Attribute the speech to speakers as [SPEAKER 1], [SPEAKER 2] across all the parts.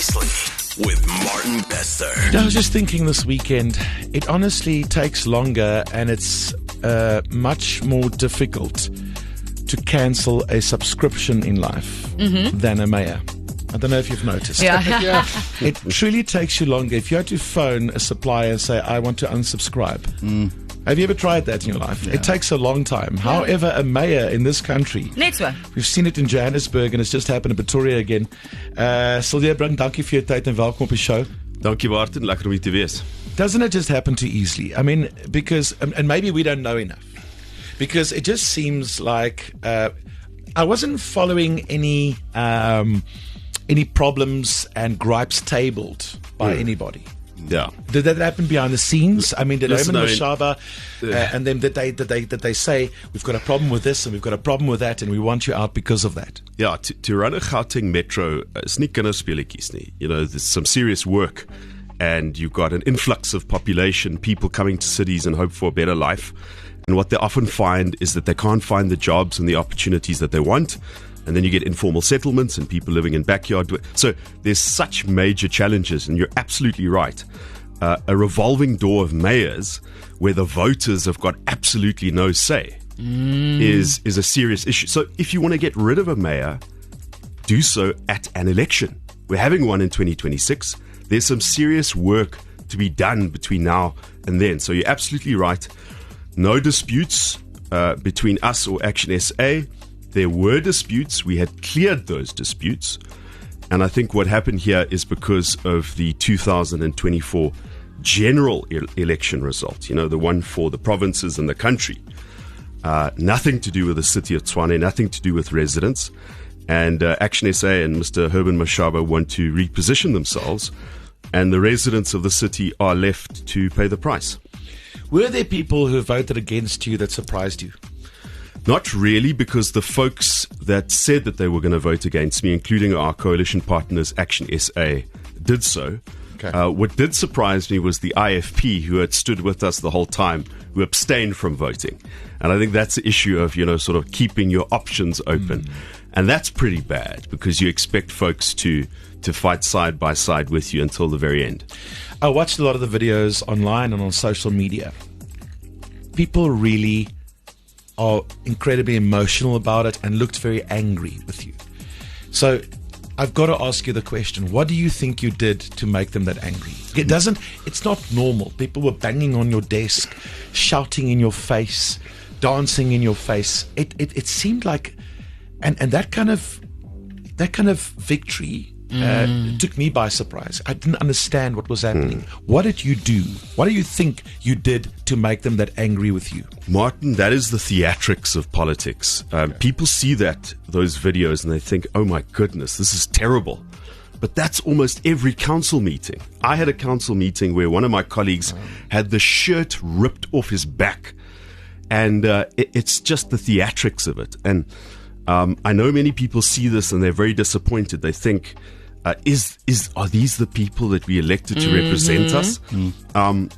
[SPEAKER 1] Precisely with Martin Bester.
[SPEAKER 2] I was just thinking this weekend, it honestly takes longer and it's much more difficult to cancel a subscription in life than a mayor. I don't know if you've noticed.
[SPEAKER 3] Yeah.
[SPEAKER 2] It truly takes you longer. If you had to phone a supplier and say, I want to unsubscribe. Have you ever tried that in your life? It takes a long time. However, a mayor in this country,
[SPEAKER 3] Net so.
[SPEAKER 2] we've seen it in Johannesburg and it's just happened in Pretoria again. Cilliers Brink, dankie vir jou tyd en welkom op die show.
[SPEAKER 4] Dankie Martin, lekker om hier te wees.
[SPEAKER 2] Doesn't it just happen too easily? I mean, because, and maybe we don't know enough, because it just seems like I wasn't following any problems and gripes tabled by anybody.
[SPEAKER 4] Yeah.
[SPEAKER 2] Did that happen behind the scenes? I mean, did
[SPEAKER 4] Listen,
[SPEAKER 2] Herman Mashaba and then did they say we've got a problem with this and we've got a problem with that and we want you out because of that?
[SPEAKER 4] Yeah, to run a Gauteng metro is nie kinderspeletjies nie. You know, there's some serious work and you've got an influx of population, people coming to cities and hope for a better life. And what they often find is that they can't find the jobs and the opportunities that they want. And then you get informal settlements and people living in backyard. So there's such major challenges, and you're absolutely right. A revolving door of mayors where the voters have got absolutely no say is a serious issue. So if you want to get rid of a mayor, do so at an election. We're having one in 2026. There's some serious work to be done between now and then. So you're absolutely right. No disputes between us or Action SA. There were disputes. We had cleared those disputes. And I think what happened here is because of the 2024 general election result, you know, the one for the provinces and the country. Nothing to do with the city of Tshwane, nothing to do with residents. And Action SA and Mr. Herman Mashaba want to reposition themselves. And the residents of the city are left to pay the price.
[SPEAKER 2] Were there people who voted against you that surprised you?
[SPEAKER 4] Not really, because the folks that said that they were going to vote against me, including our coalition partners, Action SA, did so.
[SPEAKER 2] Okay.
[SPEAKER 4] What did surprise me was the IFP, who had stood with us the whole time, who abstained from voting. And I think that's the issue of, you know, sort of keeping your options open. And that's pretty bad, because you expect folks to fight side by side with you until the very end.
[SPEAKER 2] I watched a lot of the videos online and on social media. People really are incredibly emotional about it and looked very angry with you. So I've got to ask you the question, what do you think you did to make them that angry? It's not normal. People were banging on your desk, shouting in your face, dancing in your face. It seemed like, and that kind of victory took me by surprise. I didn't understand what was happening. What did you do? What do you think you did to make them that angry with you?
[SPEAKER 4] Martin, that is the theatrics of politics. People see those videos and they think, oh my goodness, this is terrible. But that's almost every council meeting. I had a council meeting where one of my colleagues had the shirt ripped off his back. And it's just the theatrics of it. And I know many people see this and they're very disappointed. They think, are these the people that we elected to represent us?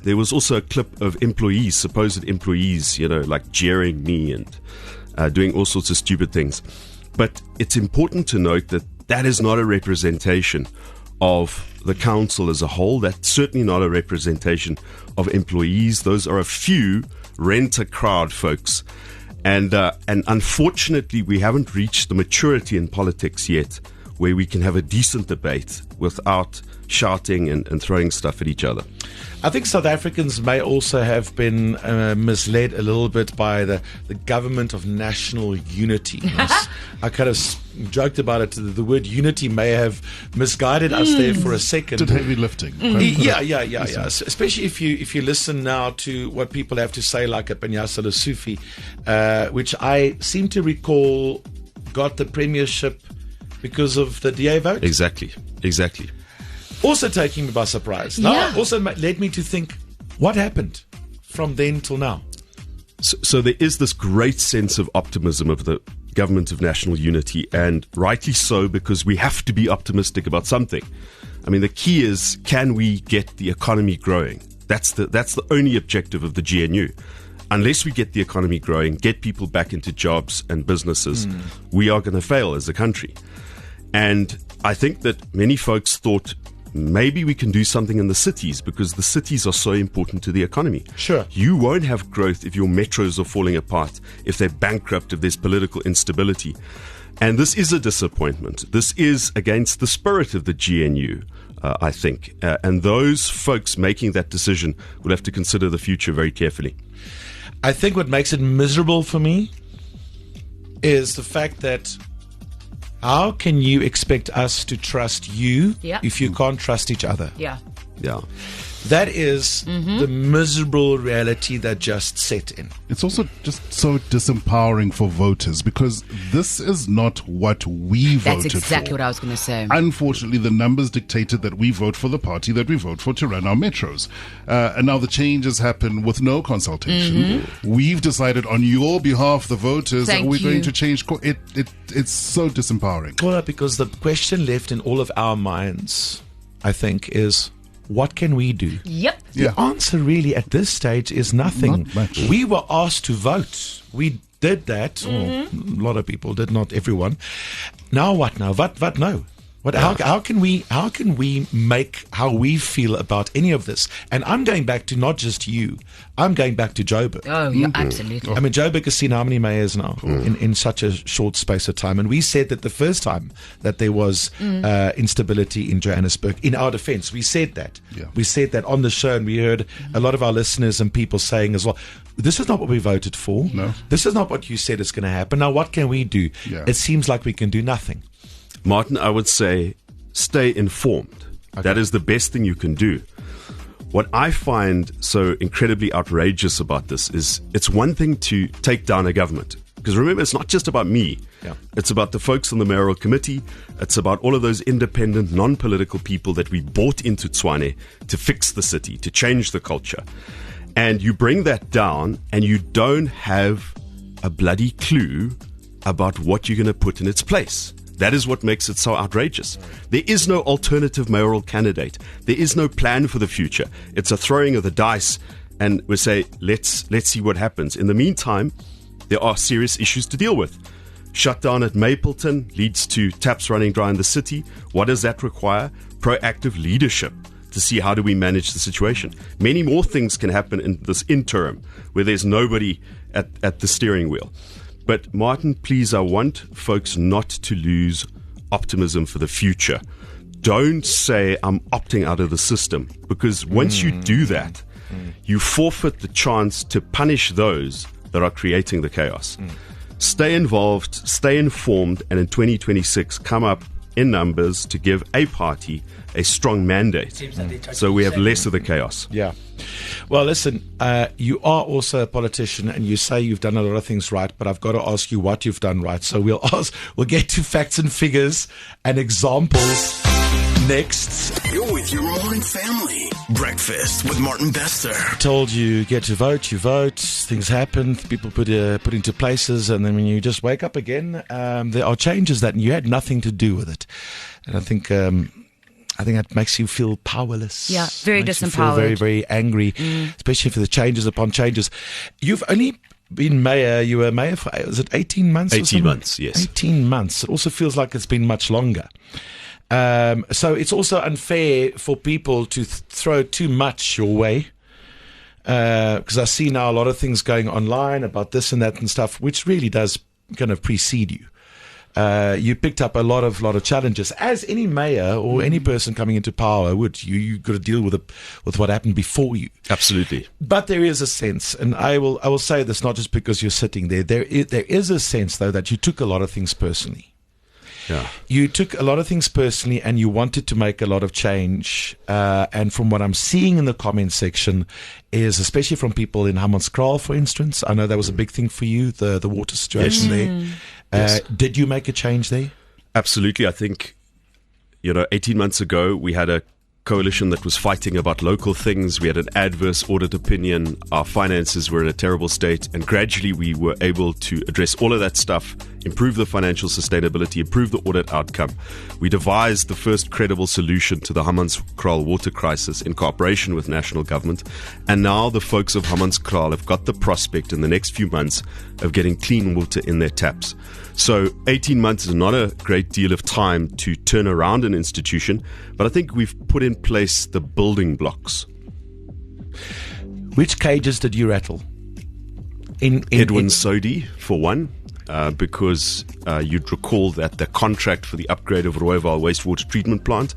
[SPEAKER 4] There was also a clip of employees, supposed employees, you know, like jeering me and doing all sorts of stupid things. But it's important to note that that is not a representation of the council as a whole. That's certainly not a representation of employees. Those are a few rent-a-crowd folks. And unfortunately, we haven't reached the maturity in politics yet where we can have a decent debate without shouting and throwing stuff at each other.
[SPEAKER 2] I think South Africans may also have been misled a little bit by the government of national unity. I kind of joked about it. The word unity may have misguided us there for a second.
[SPEAKER 5] Did heavy lifting.
[SPEAKER 2] Yeah. Especially if you listen now to what people have to say, like a Panyasa Lesufi, which I seem to recall got the premiership because of the DA vote.
[SPEAKER 4] Exactly.
[SPEAKER 2] Also taking me by surprise. Now, also led me to think, what happened from then till now?
[SPEAKER 4] So there is this great sense of optimism of the government of national unity, and rightly so, because we have to be optimistic about something. I mean, the key is, can we get the economy growing? That's the only objective of the GNU. Unless we get the economy growing, get people back into jobs and businesses, we are going to fail as a country. And I think that many folks thought maybe we can do something in the cities because the cities are so important to the economy.
[SPEAKER 2] Sure.
[SPEAKER 4] You won't have growth if your metros are falling apart, if they're bankrupt, if there's political instability. And this is a disappointment. This is against the spirit of the GNU, I think. And those folks making that decision will have to consider the future very carefully.
[SPEAKER 2] I think what makes it miserable for me is the fact that how can you expect us to trust you if you can't trust each other?
[SPEAKER 3] Yeah.
[SPEAKER 2] That is the miserable reality that just set in.
[SPEAKER 5] It's also just so disempowering for voters because this is not what we voted for.
[SPEAKER 3] That's exactly what I was going to say.
[SPEAKER 5] Unfortunately, the numbers dictated that we vote for the party that we vote for to run our metros. And now the changes happen with no consultation. We've decided on your behalf, the voters, that we're going to change. It's so disempowering.
[SPEAKER 2] Well, because the question left in all of our minds, I think, is what can we do?
[SPEAKER 3] Yep.
[SPEAKER 2] The answer really at this stage is nothing.
[SPEAKER 5] Not much.
[SPEAKER 2] We were asked to vote. We did that. A lot of people did, not everyone. Now what now? What no? How can we make how we feel about any of this? And I'm going back to not just you. I'm going back to Joburg.
[SPEAKER 3] Oh, yeah, absolutely.
[SPEAKER 2] I mean, Joburg has seen how many mayors now in such a short space of time. And we said that the first time that there was instability in Johannesburg, in our defense, we said that.
[SPEAKER 5] Yeah.
[SPEAKER 2] We said that on the show, and we heard a lot of our listeners and people saying as well, this is not what we voted for.
[SPEAKER 5] No.
[SPEAKER 2] This is not what you said is going to happen. Now, what can we do?
[SPEAKER 5] Yeah.
[SPEAKER 2] It seems like we can do nothing.
[SPEAKER 4] Martin, I would say stay informed.
[SPEAKER 2] Okay.
[SPEAKER 4] That is the best thing you can do. What I find so incredibly outrageous about this is it's one thing to take down a government. Because remember, it's not just about me.
[SPEAKER 2] Yeah.
[SPEAKER 4] It's about the folks on the mayoral committee. It's about all of those independent, non-political people that we brought into Tshwane to fix the city, to change the culture. And you bring that down and you don't have a bloody clue about what you're going to put in its place. That is what makes it so outrageous. There is no alternative mayoral candidate. There is no plan for the future. It's a throwing of the dice, and we say, let's see what happens. In the meantime, there are serious issues to deal with. Shutdown at Mapleton leads to taps running dry in the city. What does that require? Proactive leadership to see how do we manage the situation. Many more things can happen in this interim where there's nobody at the steering wheel. But Martin, please, I want folks not to lose optimism for the future. Don't say I'm opting out of the system, because once you do that, you forfeit the chance to punish those that are creating the chaos. Stay involved, stay informed, and in 2026 come up in numbers to give a party a strong mandate so we have less of the chaos.
[SPEAKER 2] Yeah. Well, listen, you are also a politician and you say you've done a lot of things right, but I've got to ask you what you've done right. So we'll get to facts and figures and examples next.
[SPEAKER 1] You're with your morning family. Breakfast with Martin Bester.
[SPEAKER 2] Told you get to vote, you vote, things happen, people put into places, and then when you just wake up again, there are changes that you had nothing to do with it. And I think that makes you feel powerless.
[SPEAKER 3] Yeah, very
[SPEAKER 2] makes
[SPEAKER 3] disempowered.
[SPEAKER 2] You feel very, very angry, especially for the changes upon changes. You've only been mayor. You were mayor for, was it 18 months?
[SPEAKER 4] 18 months, yes.
[SPEAKER 2] 18 months. It also feels like it's been much longer. So it's also unfair for people to throw too much your way. Because I see now a lot of things going online about this and that and stuff, which really does kind of precede you. You picked up a lot of challenges, as any mayor or any person coming into power would. You got to deal with what happened before you.
[SPEAKER 4] Absolutely.
[SPEAKER 2] But there is a sense, and I will say this not just because you're sitting there. There is a sense, though, that you took a lot of things personally.
[SPEAKER 4] Yeah.
[SPEAKER 2] You took a lot of things personally, and you wanted to make a lot of change. And from what I'm seeing in the comment section, is especially from people in Hammanskraal, for instance. I know that was a big thing for you, the water situation there.
[SPEAKER 4] Yes.
[SPEAKER 2] Did you make a change there?
[SPEAKER 4] Absolutely. I think, 18 months ago, we had a coalition that was fighting about local things. We had an adverse audit opinion. Our finances were in a terrible state. And gradually we were able to address all of that stuff improve the financial sustainability, improve the audit outcome. We devised the first credible solution to the Hammanskraal water crisis in cooperation with national government. And now the folks of Hammanskraal have got the prospect in the next few months of getting clean water in their taps. So 18 months is not a great deal of time to turn around an institution, but I think we've put in place the building blocks.
[SPEAKER 2] Which cages did you rattle?
[SPEAKER 4] Edwin Sodi, for one, because you'd recall that the contract for the upgrade of Rooiwal wastewater treatment plant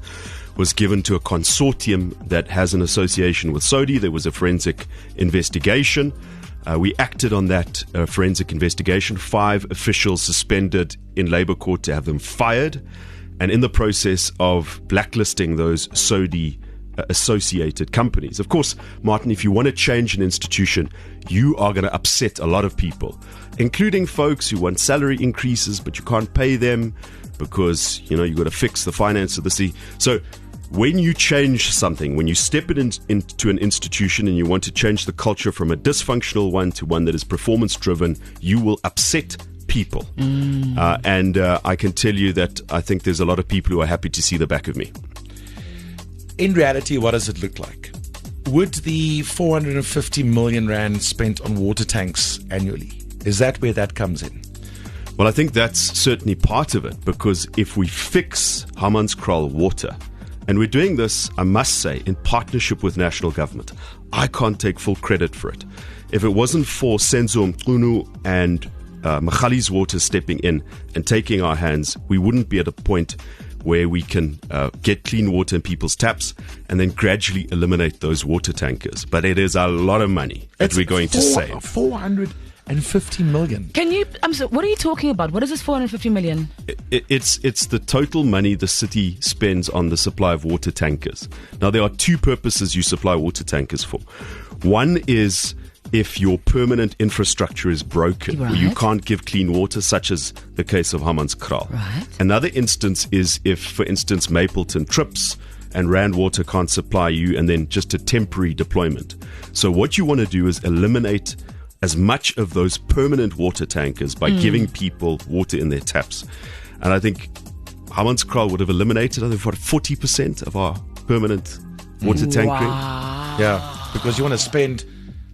[SPEAKER 4] was given to a consortium that has an association with Sodi. There was a forensic investigation. We acted on that forensic investigation. 5 officials suspended in Labour Court to have them fired, and in the process of blacklisting those Sodi associated companies. Of course, Martin, if you want to change an institution, you are going to upset a lot of people, including folks who want salary increases, but you can't pay them because, you've got to fix the finance of the city. So when you change something, when you step it into an institution and you want to change the culture from a dysfunctional one to one that is performance driven, you will upset people. And I can tell you that I think there's a lot of people who are happy to see the back of me.
[SPEAKER 2] In reality, what does it look like? Would the 450 million rand spent on water tanks annually, is that where that comes in?
[SPEAKER 4] Well, I think that's certainly part of it, because if we fix Hammanskraal water, and we're doing this, I must say, in partnership with national government, I can't take full credit for it. If it wasn't for Senzo Mqunu and Machali's Water stepping in and taking our hands, we wouldn't be at a point where we can get clean water in people's taps and then gradually eliminate those water tankers. But it is a lot of money that we're going to save.
[SPEAKER 2] 450 million.
[SPEAKER 3] What are you talking about? What is this 450 million?
[SPEAKER 4] It's the total money the city spends on the supply of water tankers. Now, there are 2 purposes you supply water tankers for. One is if your permanent infrastructure is broken,
[SPEAKER 3] right,
[SPEAKER 4] you can't give clean water, such as the case of Hammanskraal.
[SPEAKER 3] Right.
[SPEAKER 4] Another instance is if, for instance, Mapleton trips and Rand Water can't supply you, and then just a temporary deployment. So what you want to do is eliminate as much of those permanent water tankers by giving people water in their taps. And I think Hammanskraal would have eliminated, 40% of our permanent water tankering.
[SPEAKER 3] Wow.
[SPEAKER 2] Yeah, because you want to spend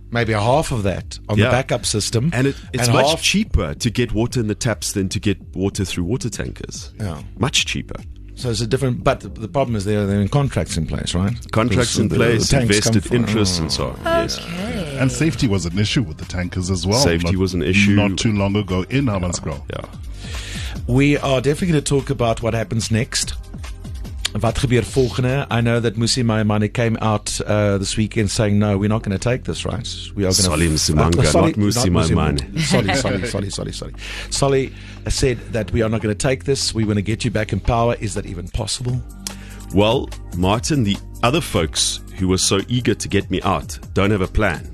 [SPEAKER 2] maybe half of that on the backup system.
[SPEAKER 4] And it's much cheaper to get water in the taps than to get water through water tankers.
[SPEAKER 2] Yeah.
[SPEAKER 4] Much cheaper.
[SPEAKER 2] So it's a different, but the problem is they're in contracts in place, right?
[SPEAKER 4] Contracts in place, invested interest and so on. Yes.
[SPEAKER 3] Okay.
[SPEAKER 5] And safety was an issue with the tankers as well.
[SPEAKER 4] Safety was an issue.
[SPEAKER 5] Not too long ago in Hammanskraal.
[SPEAKER 4] Yeah.
[SPEAKER 2] We are definitely going to talk about what happens next. Wat gebeur volgende? I know that Musi Maimane came out this weekend saying, no, we're not going to take this, right? We are going to...
[SPEAKER 4] Solly Msimanga, not Musi Maimane.
[SPEAKER 2] Sorry. Solly said that we are not going to take this. We want to get you back in power. Is that even possible?
[SPEAKER 4] Well, Martin, the other folks who were so eager to get me out don't have a plan.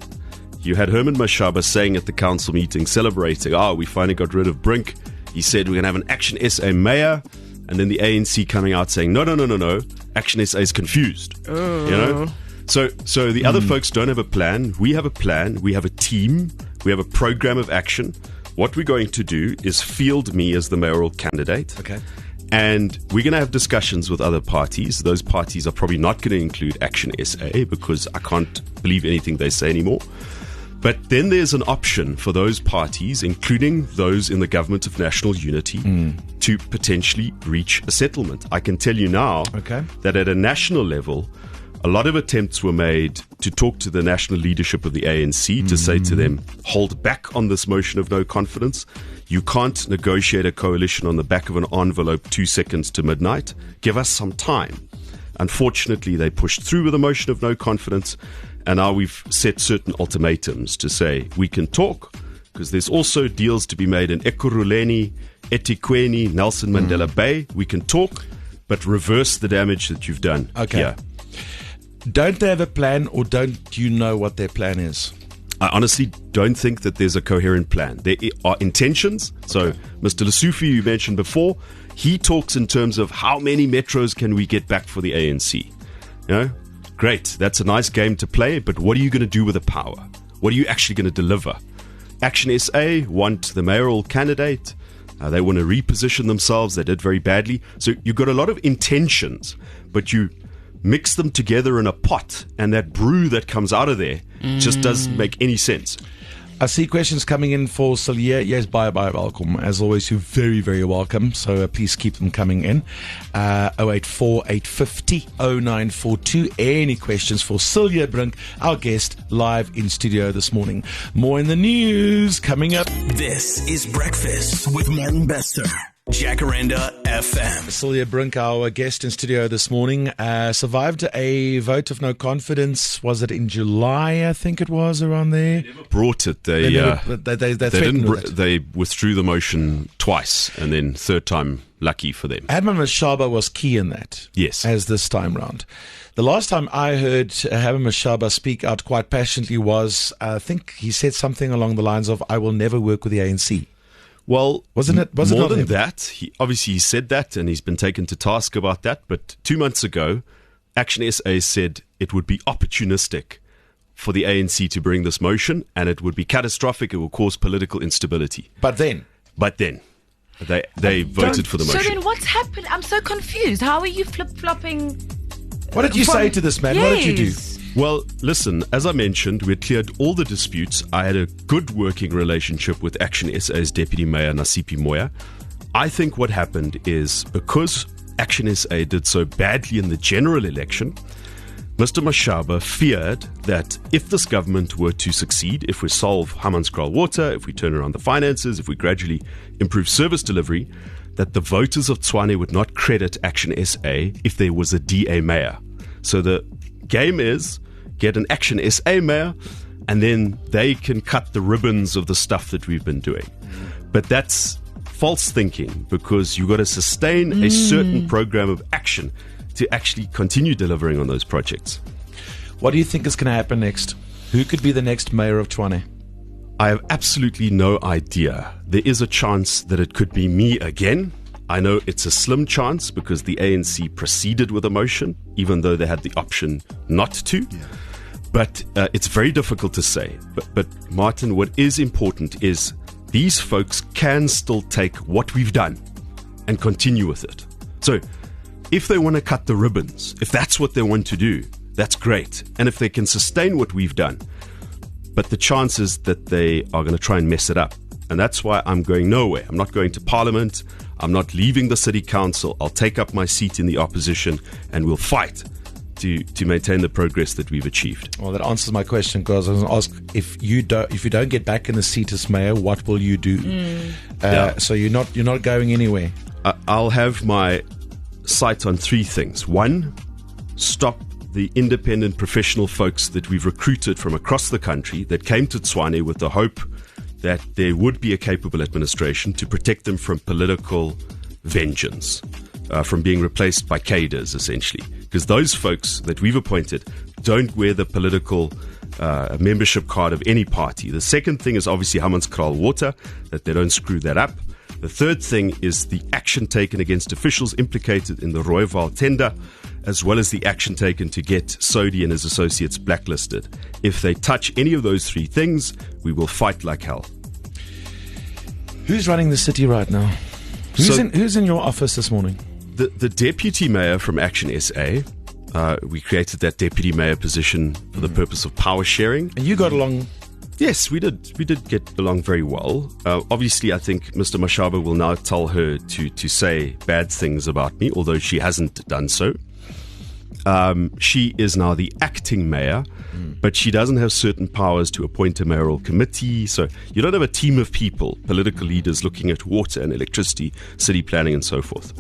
[SPEAKER 4] You had Herman Mashaba saying at the council meeting, celebrating, we finally got rid of Brink. He said we're going to have an Action SA mayor. And then the ANC coming out saying, no. Action SA is confused. So the other folks don't have a plan. We have a plan. We have a team. We have a program of action. What we're going to do is field me as the mayoral candidate.
[SPEAKER 2] Okay.
[SPEAKER 4] And we're going to have discussions with other parties. Those parties are probably not going to include Action SA because I can't believe anything they say anymore. But then there's an option for those parties, including those in the government of national unity, to potentially reach a settlement. I can tell you now that at a national level, a lot of attempts were made to talk to the national leadership of the ANC to say to them, hold back on this motion of no confidence. You can't negotiate a coalition on the back of an envelope 2 seconds to midnight. Give us some time. Unfortunately, they pushed through with a motion of no confidence. And now we've set certain ultimatums to say we can talk, because there's also deals to be made in Ekurhuleni, eThekwini, Nelson Mandela Bay. We can talk, but reverse the damage that you've done.
[SPEAKER 2] Okay.
[SPEAKER 4] Yeah.
[SPEAKER 2] Don't they have a plan, or don't you know what their plan is?
[SPEAKER 4] I honestly don't think that there's a coherent plan. There are intentions. So Mr. Lesufi, you mentioned before, he talks in terms of how many metros can we get back for the ANC. Great, that's a nice game to play, but what are you going to do with the power? What are you actually going to deliver? Action SA want the mayoral candidate. They want to reposition themselves. They did very badly. So you've got a lot of intentions, but you mix them together in a pot, and that brew that comes out of there just doesn't make any sense.
[SPEAKER 2] I see questions coming in for Cilliers. Yes, bye, welcome. As always, you're very, very welcome. So please keep them coming in. 084 850 0942. Any questions for Cilliers Brink, our guest, live in studio this morning. More in the news coming up.
[SPEAKER 1] This is Breakfast with Martin Bester. Jacaranda FM.
[SPEAKER 2] Cilliers Brink, our guest in studio this morning, survived a vote of no confidence. Was it in July? I think it was around there.
[SPEAKER 4] They never brought it. They withdrew the motion twice, and then third time, lucky for them.
[SPEAKER 2] Adman Mashaba was key in that.
[SPEAKER 4] Yes.
[SPEAKER 2] As this time round. The last time I heard Adman Mashaba speak out quite passionately was, I think he said something along the lines of, "I will never work with the ANC."
[SPEAKER 4] Well,
[SPEAKER 2] was it
[SPEAKER 4] more
[SPEAKER 2] not
[SPEAKER 4] than
[SPEAKER 2] him?
[SPEAKER 4] that? He said that, and he's been taken to task about that. But 2 months ago, Action SA said it would be opportunistic for the ANC to bring this motion, and it would be catastrophic. It will cause political instability.
[SPEAKER 2] But then
[SPEAKER 4] they voted for the motion.
[SPEAKER 3] So then what's happened? I'm so confused. How are you flip-flopping?
[SPEAKER 2] What did you say to this man?
[SPEAKER 3] Yes.
[SPEAKER 2] What did you do?
[SPEAKER 4] Well, listen, as I mentioned, we had cleared all the disputes. I had a good working relationship with Action SA's Deputy Mayor, Nasipi Moya. I think what happened is because Action SA did so badly in the general election, Mr. Mashaba feared that if this government were to succeed, if we solve Hammanskraal water, if we turn around the finances, if we gradually improve service delivery, that the voters of Tshwane would not credit Action SA if there was a DA mayor. So the game is get an Action SA mayor, and then they can cut the ribbons of the stuff that we've been doing. But that's false thinking, because you've got to sustain a certain program of action to actually continue delivering on those projects.
[SPEAKER 2] What do you think is going to happen next? Who could be the next mayor of Tshwane?
[SPEAKER 4] I have absolutely no idea. There is a chance that it could be me again. I know it's a slim chance because the ANC proceeded with a motion, even though they had the option not to. Yeah. But it's very difficult to say. But Martin, what is important is these folks can still take what we've done and continue with it. So if they want to cut the ribbons, if that's what they want to do, that's great. And if they can sustain what we've done, but the chances that they are going to try and mess it up. And that's why I'm going nowhere. I'm not going to Parliament. I'm not leaving the City Council. I'll take up my seat in the opposition, and we'll fight to maintain the progress that we've achieved.
[SPEAKER 2] Well, that answers my question, because I was going to ask, if you don't get back in the seat as mayor, what will you do? So you're not going anywhere.
[SPEAKER 4] I'll have my sight on three things. One, stop the independent professional folks that we've recruited from across the country that came to Tshwane with the hope that there would be a capable administration to protect them from political vengeance, from being replaced by cadres, essentially. Because those folks that we've appointed don't wear the political membership card of any party. The second thing is obviously Hammanskraal water, that they don't screw that up. The third thing is the action taken against officials implicated in the Rooiwal tender, as well as the action taken to get Sodi and his associates blacklisted. If they touch any of those three things, we will fight like hell.
[SPEAKER 2] Who's running the city right now? Who's in your office this morning?
[SPEAKER 4] The deputy mayor from Action SA. We created that deputy mayor position for the purpose of power sharing.
[SPEAKER 2] And you got along?
[SPEAKER 4] Yes, we did. We did get along very well. Obviously, I think Mr. Mashaba will now tell her to say bad things about me, although she hasn't done so. She is now the acting mayor, but she doesn't have certain powers to appoint a mayoral committee. So you don't have a team of people, political leaders looking at water and electricity, city planning and so forth.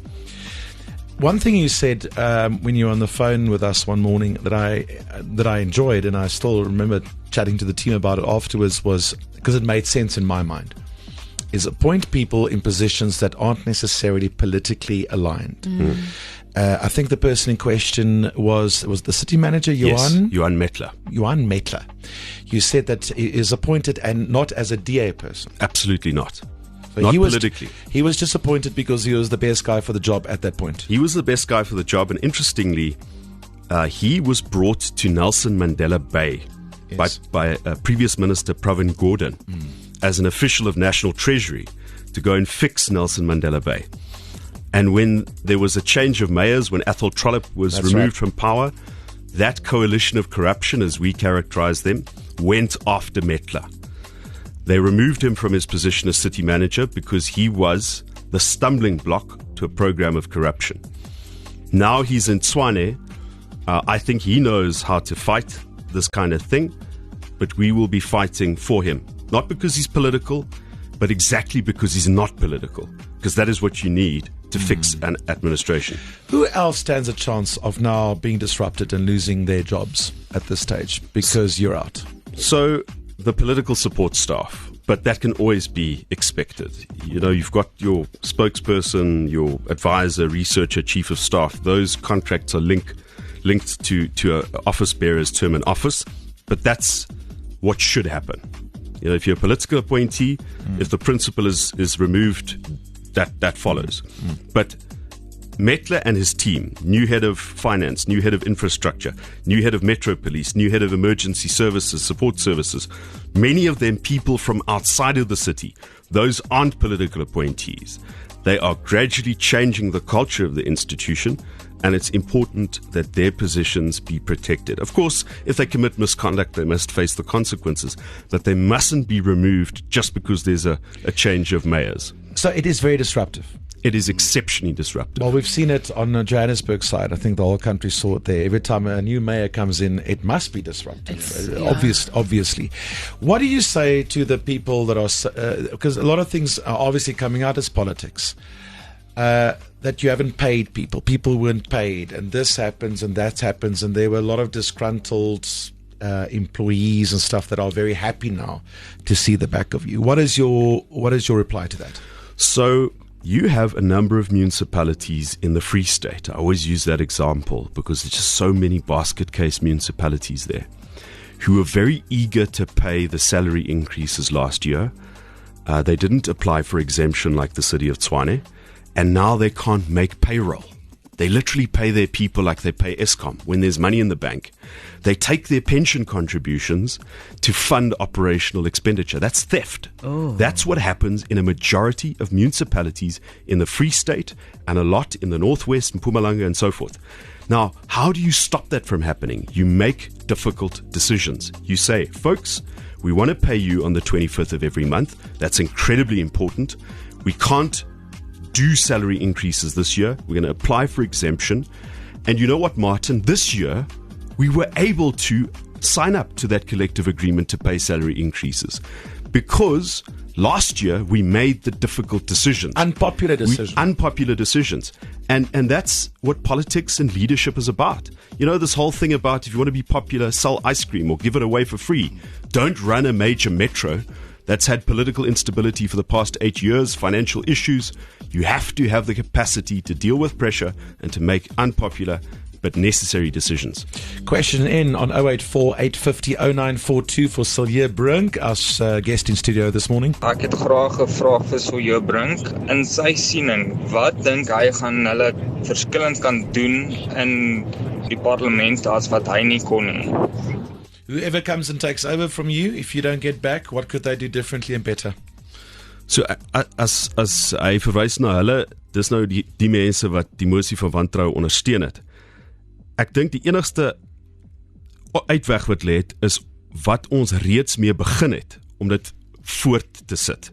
[SPEAKER 2] One thing you said when you were on the phone with us one morning that I enjoyed, and I still remember chatting to the team about it afterwards, was because it made sense in my mind, is appoint people in positions that aren't necessarily politically aligned. I think the person in question was the city manager, Johan
[SPEAKER 4] Mettler.
[SPEAKER 2] Johan Mettler. You said that he is appointed and not as a DA person.
[SPEAKER 4] Absolutely not.
[SPEAKER 2] So
[SPEAKER 4] not politically.
[SPEAKER 2] He was just appointed because he was the best guy for the job at that point.
[SPEAKER 4] He was the best guy for the job, and interestingly, he was brought to Nelson Mandela Bay by previous minister Pravin Gordhan as an official of National Treasury to go and fix Nelson Mandela Bay. And when there was a change of mayors, when Athol Trollip was removed from power, that coalition of corruption, as we characterize them, went after Metla. They removed him from his position as city manager because he was the stumbling block to a program of corruption. Now he's in Tshwane. I think he knows how to fight this kind of thing, but we will be fighting for him. Not because he's political, but exactly because he's not political, because that is what you need to fix an administration.
[SPEAKER 2] Who else stands a chance of now being disrupted and losing their jobs at this stage because you're out?
[SPEAKER 4] So the political support staff, but that can always be expected. You know, you've got your spokesperson, your advisor, researcher, chief of staff. Those contracts are linked to an office bearer's term in office, but that's what should happen. You know, if you're a political appointee, if the principal is removed, that follows. But Metla and his team, new head of finance, new head of infrastructure, new head of Metro Police, new head of emergency services, support services, many of them people from outside of the city, those aren't political appointees. They are gradually changing the culture of the institution, and it's important that their positions be protected. Of course, if they commit misconduct, they must face the consequences, but they mustn't be removed just because there's a change of mayors.
[SPEAKER 2] So it is very disruptive.
[SPEAKER 4] It is exceptionally disruptive.
[SPEAKER 2] Well, we've seen it on the Johannesburg side. I think the whole country saw it there. Every time a new mayor comes in, it must be disruptive. Obviously. What do you say to the people that are, because a lot of things are obviously coming out as politics, that you haven't paid people weren't paid, and this happens and that happens, and there were a lot of disgruntled employees and stuff that are very happy now to see the back of you. What is your reply to that?
[SPEAKER 4] So you have a number of municipalities in the Free State. I always use that example because there's just so many basket case municipalities there who were very eager to pay the salary increases last year. They didn't apply for exemption like the city of Tshwane, and now they can't make payroll. They literally pay their people like they pay Eskom when there's money in the bank. They take their pension contributions to fund operational expenditure. That's theft. That's what happens in a majority of municipalities in the Free State and a lot in the Northwest and Mpumalanga and so forth. Now, how do you stop that from happening? You make difficult decisions. You say, folks, we want to pay you on the 25th of every month. That's incredibly important. We can't do salary increases this year. We're going to apply for exemption. And you know what, Martin? This year, we were able to sign up to that collective agreement to pay salary increases because last year we made the difficult decisions.
[SPEAKER 2] Unpopular decisions. And that's what politics and leadership is about. You know, this whole thing about if you want to be popular, sell ice cream or give it away for free. Don't run a major metro that's had political instability for the past 8 years, financial issues. You have to have the capacity to deal with pressure and to make unpopular but necessary decisions. Question in on 084 850 0942 for Cilliers Brink, as guest in studio this morning.
[SPEAKER 6] Ek het graag 'n vraag vir Cilliers Brink. In sy siening, wat dink hy gaan hulle verskillend kan doen in die parlement as wat hy nie kon nie?
[SPEAKER 2] Whoever comes and takes over from you, if you don't get back, what could they do differently and better?
[SPEAKER 4] So as hy verwys na hulle, dis nou die mense wat die mosie van wantroue ondersteun het. Ek dink die enigste uitweg wat lê is wat ons reeds mee begin het om dit voort te sit.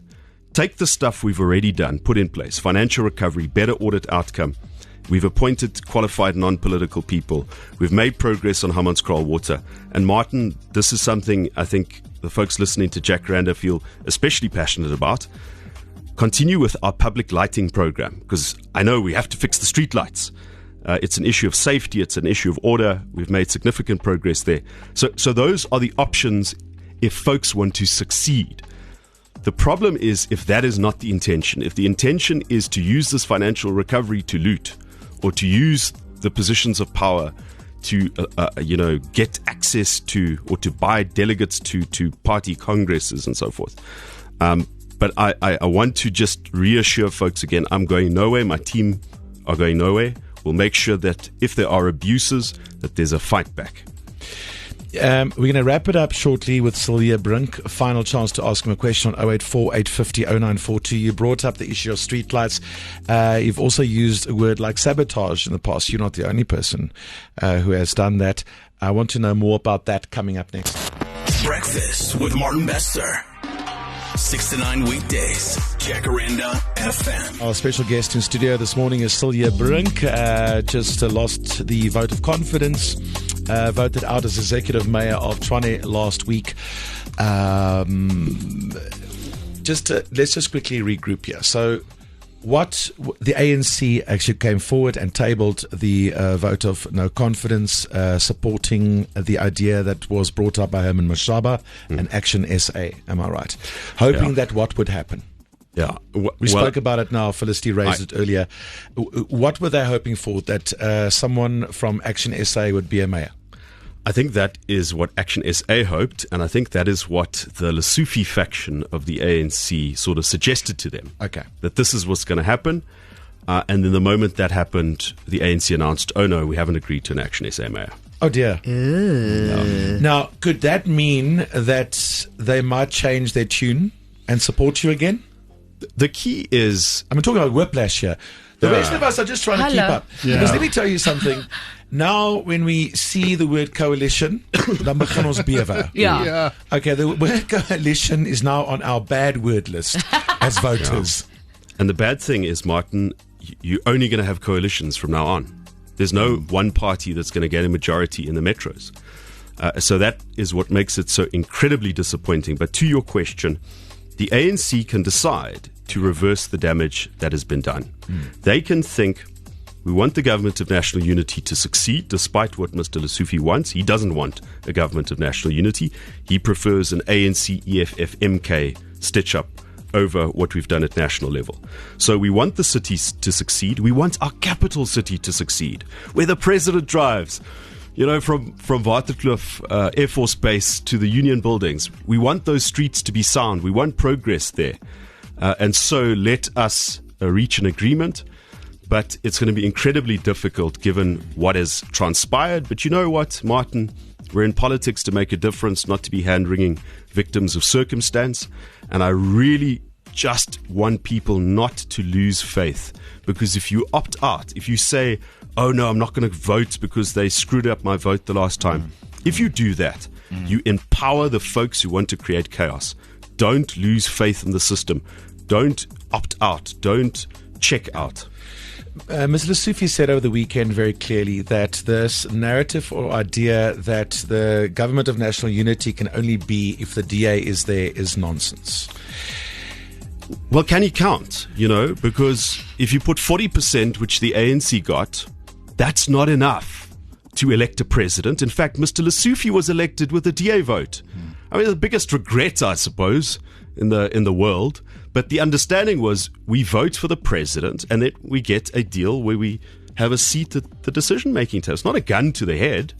[SPEAKER 4] Take the stuff we've already done, put in place, financial recovery, better audit outcome. We've appointed qualified non-political people. We've made progress on Hammanskraal water. And Martin, this is something I think the folks listening to Jacaranda feel especially passionate about. Continue with our public lighting program, because I know we have to fix the street lights. It's an issue of safety. It's an issue of order. We've made significant progress there. So those are the options if folks want to succeed. The problem is if that is not the intention. If the intention is to use this financial recovery to loot or to use the positions of power to get access to or to buy delegates to party congresses and so forth. But I want to just reassure folks again, I'm going nowhere. My team are going nowhere. We'll make sure that if there are abuses, that there's a fight back.
[SPEAKER 2] We're going to wrap it up shortly with Cilliers Brink. Final chance to ask him a question on 084 850 0942. You brought up the issue of streetlights. You've also used a word like sabotage in the past. You're not the only person who has done that. I want to know more about that coming up next.
[SPEAKER 1] Breakfast with Martin Bester. 6 to 9 weekdays. Jacaranda FM.
[SPEAKER 2] Our special guest in studio this morning is Cilliers Brink. Just lost the vote of confidence. Voted out as executive mayor of Tshwane last week. Let's just quickly regroup here. So, the ANC actually came forward and tabled the vote of no confidence, supporting the idea that was brought up by Herman Mashaba and Action SA. Am I right? Hoping that what would happen?
[SPEAKER 4] Yeah.
[SPEAKER 2] We spoke about it now. Felicity raised it earlier. What were they hoping for? That someone from Action SA would be a mayor?
[SPEAKER 4] I think that is what Action SA hoped, and I think that is what the Lesotho faction of the ANC sort of suggested to them.
[SPEAKER 2] Okay.
[SPEAKER 4] That this is what's going to happen. And then the moment that happened, the ANC announced, oh no, we haven't agreed to an Action SA mayor.
[SPEAKER 2] Oh dear. Now, could that mean that they might change their tune and support you again?
[SPEAKER 4] The key is...
[SPEAKER 2] I'm talking about whiplash here. The rest of us are just trying to keep up.
[SPEAKER 5] Yeah.
[SPEAKER 2] Because let me tell you something. Now, when we see the word coalition, dan begin ons bewe.
[SPEAKER 3] Yeah.
[SPEAKER 2] Okay, the word coalition is now on our bad word list as voters.
[SPEAKER 4] And the bad thing is, Martin, you're only going to have coalitions from now on. There's no one party that's going to get a majority in the metros. So that is what makes it so incredibly disappointing. But to your question, the ANC can decide to reverse the damage that has been done. They can think, we want the government of national unity to succeed, despite what Mr. Lesotho wants. He doesn't want a government of national unity. He prefers an ANC, EFF, MK stitch-up over what we've done at national level. So we want the cities to succeed. We want our capital city to succeed, where the president drives. You know, from Waterkloof Air Force Base to the Union buildings. We want those streets to be sound. We want progress there. And so let us reach an agreement. But it's going to be incredibly difficult given what has transpired. But you know what, Martin? We're in politics to make a difference, not to be hand-wringing victims of circumstance. And I really just want people not to lose faith. Because if you opt out, if you say, oh no, I'm not going to vote because they screwed up my vote the last time. If you do that, you empower the folks who want to create chaos. Don't lose faith in the system. Don't opt out. Don't check out.
[SPEAKER 2] Ms. Lesotho said over the weekend very clearly that this narrative or idea that the government of national unity can only be if the DA is there is nonsense.
[SPEAKER 4] Well, can he count? You know, because if you put 40%, which the ANC got, that's not enough to elect a president. In fact, Mr. Lesotho was elected with a DA vote. I mean, the biggest regret, I suppose, in the world. But the understanding was we vote for the president and then we get a deal where we have a seat at the decision-making table. It's not a gun to the head.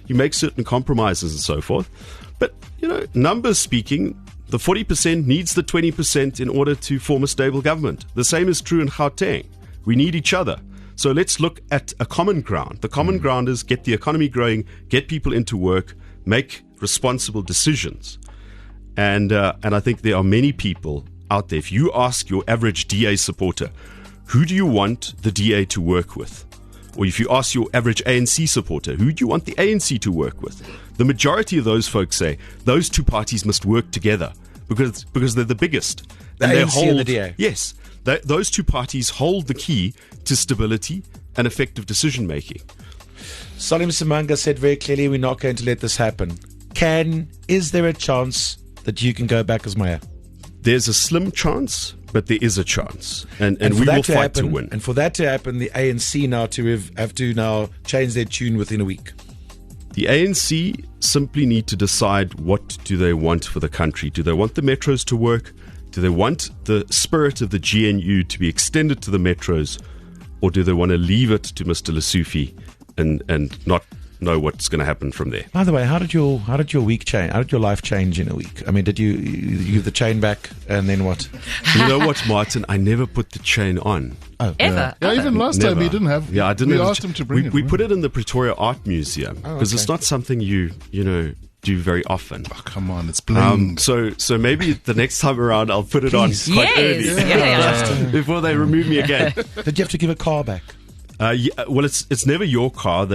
[SPEAKER 4] You make certain compromises and so forth. But, you know, numbers speaking, the 40% needs the 20% in order to form a stable government. The same is true in Gauteng. We need each other. So let's look at a common ground. The common ground is get the economy growing, get people into work, make responsible decisions. And I think there are many people out there. If you ask your average DA supporter, who do you want the DA to work with? Or if you ask your average ANC supporter, who do you want the ANC to work with? The majority of those folks say those two parties must work together because they're the biggest.
[SPEAKER 2] The ANC and the DA.
[SPEAKER 4] Yes. Those two parties hold the key to stability and effective decision making.
[SPEAKER 2] Salim Simanga said very clearly, we're not going to let this happen. Is there a chance that you can go back as mayor?
[SPEAKER 4] There's a slim chance, but there is a chance. And we will fight to win.
[SPEAKER 2] And for that to happen, the ANC now have to now change their tune within a week.
[SPEAKER 4] The ANC simply need to decide what do they want for the country. Do they want the metros to work? Do they want the spirit of the GNU to be extended to the metros? Or do they want to leave it to Mr. Lesotho and not know what's going to happen from there?
[SPEAKER 2] By the way, how did your week change? How did your life change in a week? I mean, did you give the chain back and then what?
[SPEAKER 4] You know what, Martin? I never put the chain on.
[SPEAKER 3] Ever?
[SPEAKER 5] Yeah, even last time
[SPEAKER 4] Never.
[SPEAKER 5] he didn't have.
[SPEAKER 4] Yeah, I didn't.
[SPEAKER 5] We
[SPEAKER 4] have
[SPEAKER 5] asked him to bring it.
[SPEAKER 4] We put it in the Pretoria Art Museum because
[SPEAKER 2] okay.
[SPEAKER 4] it's not something you do very often.
[SPEAKER 5] Oh, come on, it's bling.
[SPEAKER 4] So maybe the next time around I'll put it on quite
[SPEAKER 3] Yes.
[SPEAKER 4] early
[SPEAKER 3] Yeah.
[SPEAKER 4] before they remove me again.
[SPEAKER 2] Did you have to give a car back?
[SPEAKER 4] Well, it's never your car.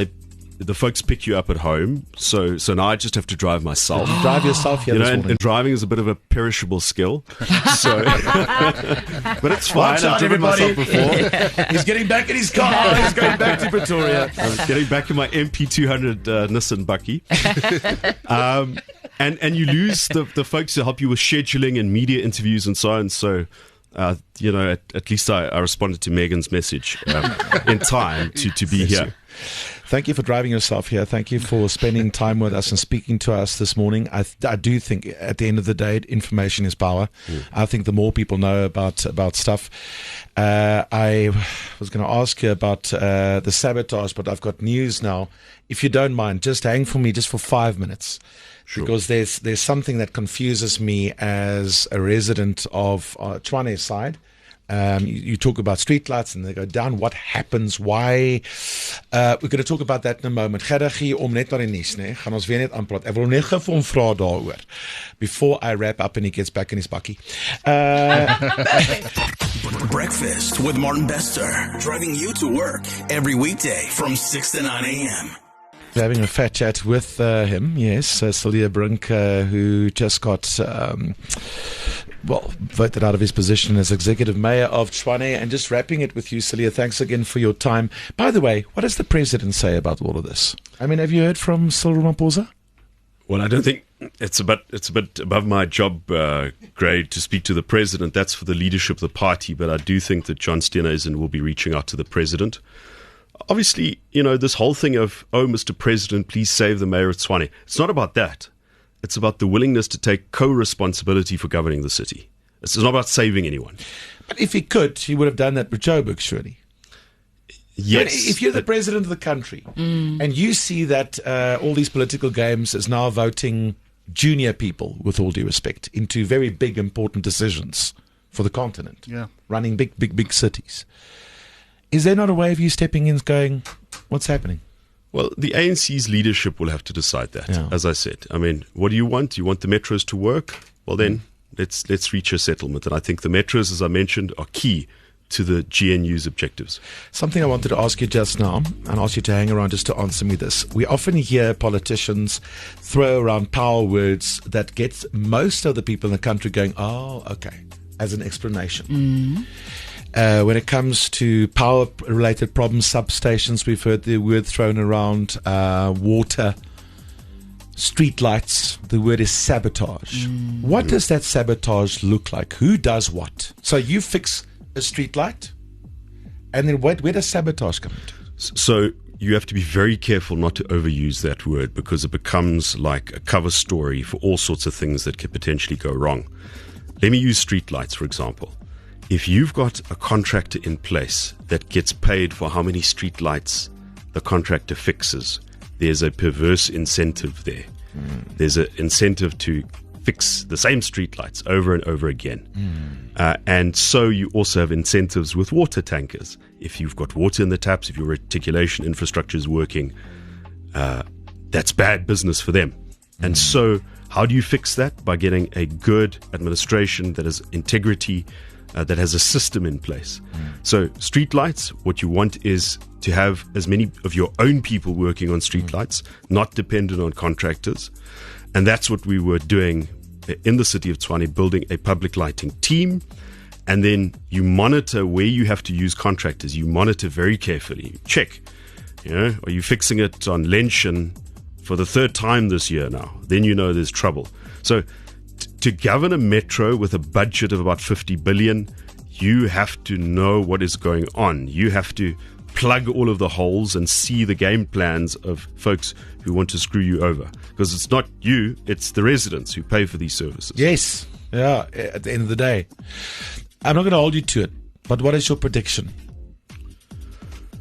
[SPEAKER 4] The folks pick you up at home, so now I just have to drive myself.
[SPEAKER 2] You drive yourself here
[SPEAKER 4] You know,
[SPEAKER 2] this
[SPEAKER 4] and
[SPEAKER 2] morning.
[SPEAKER 4] driving is a bit of a perishable skill. So, but it's fine.
[SPEAKER 2] Watch
[SPEAKER 4] I've
[SPEAKER 2] out,
[SPEAKER 4] driven myself
[SPEAKER 2] everybody.
[SPEAKER 4] before.
[SPEAKER 2] He's getting back in his car. He's going back to Pretoria.
[SPEAKER 4] I'm getting back in my MP200 Nissan Bucky. And you lose the folks who help you with scheduling and media interviews and so on. So, at least I responded to Megan's message in time to be here.
[SPEAKER 2] Thank you for driving yourself here. Thank you for spending time with us and speaking to us this morning. I do think at the end of the day, information is power. I think the more people know about stuff. I was going to ask you about the sabotage, but I've got news now. If you don't mind, just hang for me just for 5 minutes. Sure. Because there's something that confuses me as a resident of Tshwane side. You talk about streetlights and they go down. What happens? Why? We're going to talk about that in a moment. Gerrig hier om net na die nuus, né? Gaan ons weer net aanpraat. Ek wil net gou vir hom vra daaroor before I wrap up and he gets back in his bakkie.
[SPEAKER 1] Breakfast with Martin Bester, driving you to work every weekday from 6 to 9 a.m.
[SPEAKER 2] We're having a fat chat with him, yes, Cilliers Brink, who just got voted out of his position as executive mayor of Tshwane. And just wrapping it with you, Cilliers, thanks again for your time. By the way, what does the president say about all of this? I mean, have you heard from Cyril Ramaphosa?
[SPEAKER 4] Well, I don't think it's a bit above my job grade to speak to the president. That's for the leadership of the party. But I do think that John Steenhuisen will be reaching out to the president. Obviously, this whole thing of, Mr. President, please save the mayor of Tshwane. It's not about that. It's about the willingness to take co-responsibility for governing the city. It's not about saving anyone.
[SPEAKER 2] But if he could, he would have done that with Joburg, surely.
[SPEAKER 4] Yes.
[SPEAKER 2] I mean, if you're the president of the country and you see that all these political games is now voting junior people, with all due respect, into very big, important decisions for the continent, running big cities. Is there not a way of you stepping in and going, what's happening?
[SPEAKER 4] Well, the ANC's leadership will have to decide that, as I said. I mean, what do you want? You want the metros to work? Well, then let's reach a settlement. And I think the metros, as I mentioned, are key to the GNU's objectives.
[SPEAKER 2] Something I wanted to ask you just now, and ask you to hang around just to answer me this. We often hear politicians throw around power words that gets most of the people in the country going, oh, okay, as an explanation. When it comes to power-related problems, substations, we've heard the word thrown around, water, streetlights, the word is sabotage. What does that sabotage look like? Who does what? So you fix a streetlight, and then where does sabotage come into?
[SPEAKER 4] So you have to be very careful not to overuse that word because it becomes like a cover story for all sorts of things that could potentially go wrong. Let me use streetlights, for example. If you've got a contractor in place that gets paid for how many streetlights the contractor fixes, there's a perverse incentive there. There's an incentive to fix the same streetlights over and over again. And so you also have incentives with water tankers. If you've got water in the taps, if your reticulation infrastructure is working, that's bad business for them. And so how do you fix that? By getting a good administration that has integrity, that has a system in place. So streetlights, what you want is to have as many of your own people working on streetlights, not dependent on contractors. And that's what we were doing in the city of Tshwane, building a public lighting team. And then you monitor where you have to use contractors. You monitor very carefully. Check, are you fixing it on Lenshin for the third time this year now? Then you know there's trouble. So to govern a metro with a budget of about 50 billion, you have to know what is going on. You have to plug all of the holes and see the game plans of folks who want to screw you over. Because it's not you, it's the residents who pay for these services.
[SPEAKER 2] Yes. Yeah, at the end of the day. I'm not going to hold you to it, but what is your prediction?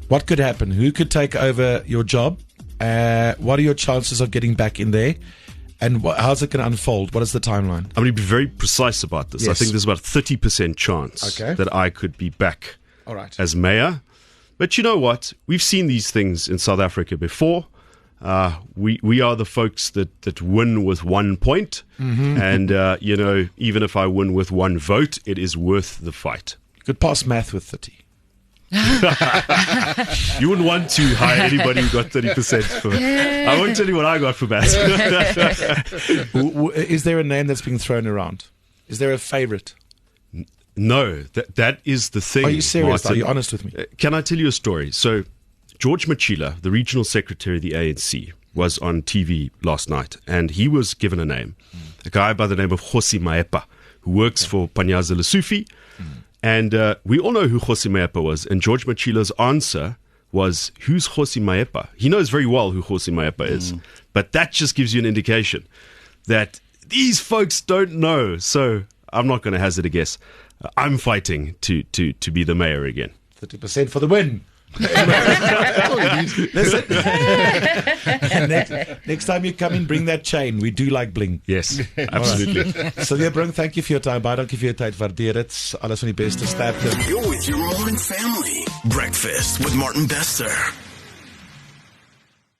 [SPEAKER 2] What could happen? Who could take over your job? What are your chances of getting back in there? And how's it going to unfold? What is the timeline?
[SPEAKER 4] I'm going to be very precise about this.
[SPEAKER 2] Yes.
[SPEAKER 4] I think there's about a 30% chance that I could be back
[SPEAKER 2] All right.
[SPEAKER 4] as mayor. But you know what? We've seen these things in South Africa before. We are the folks that win with 1 point. And, even if I win with 1 vote, it is worth the fight.
[SPEAKER 2] You could pass math with 30.
[SPEAKER 4] You wouldn't want to hire anybody who got 30%. I won't tell you what I got for math.
[SPEAKER 2] Is there a name that's being thrown around? Is there a favorite?
[SPEAKER 4] No, that is the thing.
[SPEAKER 2] Are you serious?
[SPEAKER 4] Martin.
[SPEAKER 2] Are you honest with me?
[SPEAKER 4] Can I tell you a story? So, George Machila, the regional secretary of the ANC, was on TV last night, and he was given a name. A guy by the name of Kgosi Maepa, who works for Panyaza Lesufi. And we all know who Kgosi Maepa was. And George Machila's answer was, who's Kgosi Maepa? He knows very well who Kgosi Maepa is. But that just gives you an indication that these folks don't know. So I'm not going to hazard a guess. I'm fighting to be the mayor again.
[SPEAKER 2] 30% for the win. Listen. next time you come in, bring that chain. We do like bling.
[SPEAKER 4] Yes, absolutely.
[SPEAKER 2] Cilliers Brink, thank you for your time. Baie dankie vir jou tyd. Waardeer dit. Alles van die beste. Sterkte.
[SPEAKER 1] You're with your morning family. Breakfast with Martin Bester.